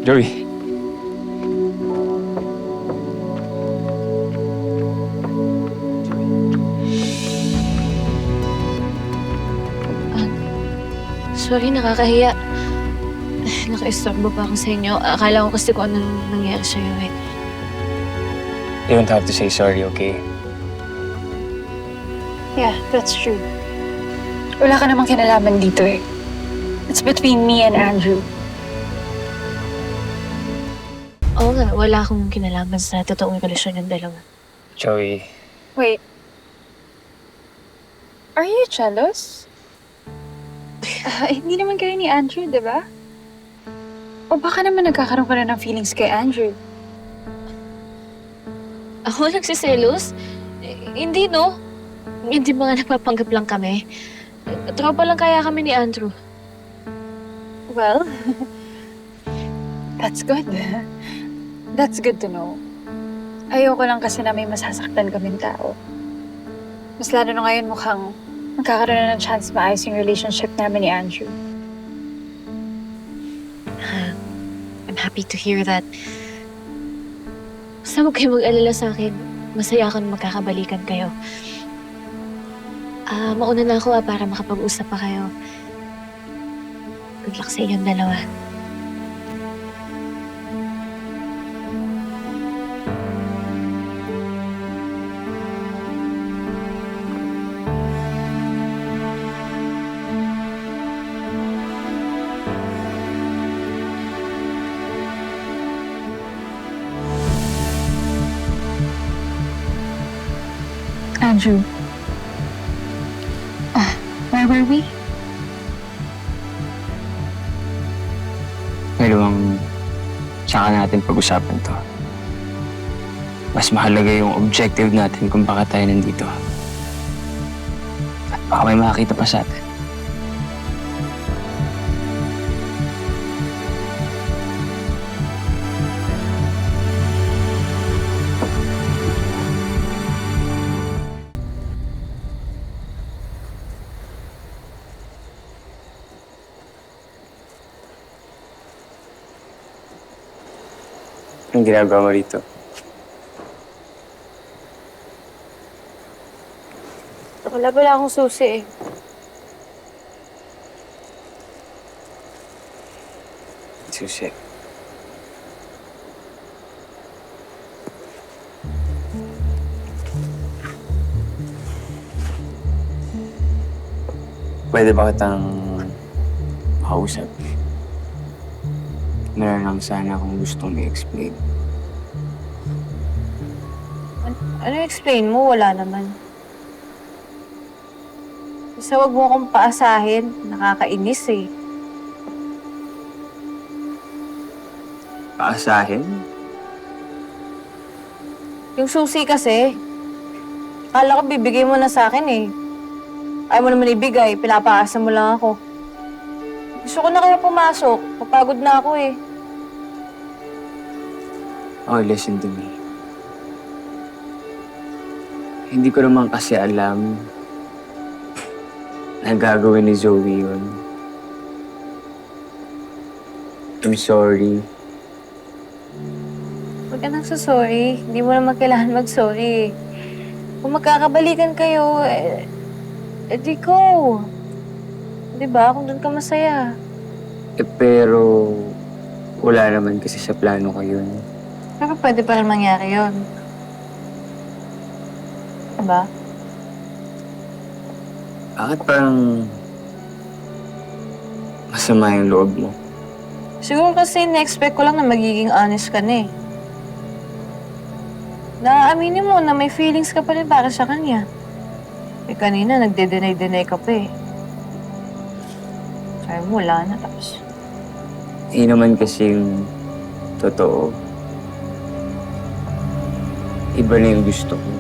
Joey. Sorry, nakakahiya. Naka-istorbo pa ako sa inyo. Akala ko kasi kung anong nangyari sa'yo eh. You don't have to say sorry, okay? Yeah, that's true. Wala ka namang kinalaman dito eh. It's between me and Andrew. Oo nga, wala akong kinalaman sa totoong relasyon ng dalawa. Joey. Wait. Are you jealous? Hindi naman kayo ni Andrew, di ba? O baka naman nagkakaroon ka na ng feelings kay Andrew? Ako nagsiselos? Hindi, no? Hindi ba nga napapanggap lang kami? Tropa lang kaya kami ni Andrew. Well, that's good. That's good to know. Ayoko lang kasi na may masasaktan kaming tao. Mas lalo na ngayon mukhang magkakaroon na ng chance maayos yung relationship namin ni Andrew. I'm happy to hear that. Basta huwag kayo mag-alala sa akin. Masaya ako na magkakabalikan kayo. Mauna na ako para makapag-usap pa kayo. Good luck sa inyong dalawa. Andrew. Where were we? Ngayon, saka natin pag-usapan to. Mas mahalaga yung objective natin kung bakit tayo nandito. At baka may makakita pa sa atin. Anong ginagawa mo rito? Wala akong susi eh. Susi. Pwede ba kitang makausap? Meron lang sana akong gustong i-explain. Ano explain mo? Wala naman. Basta wag mo akong paasahin. Nakakainis eh. Paasahin? Yung susi kasi, akala ko bibigay mo na sa akin eh. Ayaw mo naman ibigay, pinapaasa mo lang ako. Gusto ko na kaya pumasok. Papagod na ako eh. Oh, listen to me. Hindi ko naman kasi alam na gagawin ni Zoe yun. I'm sorry. Huwag ka nang sorry. Hindi mo naman kailangan mag-sorry. Kung magkakabalikan kayo, di go. Diba? Kung doon ka masaya. Pero wala naman kasi sa plano ko yun. Pero pwede pa rin mangyari yun. Diba? Bakit parang masama yung loob mo? Siguro kasi na-expect ko lang na magiging honest ka na eh. Naaaminin mo na may feelings ka pa rin para sa kanya. Eh kanina, nagde-deny-deny ka pa eh. Sabi mo, wala na tapos. Hindi naman kasing totoo. Iba na yung gusto ko.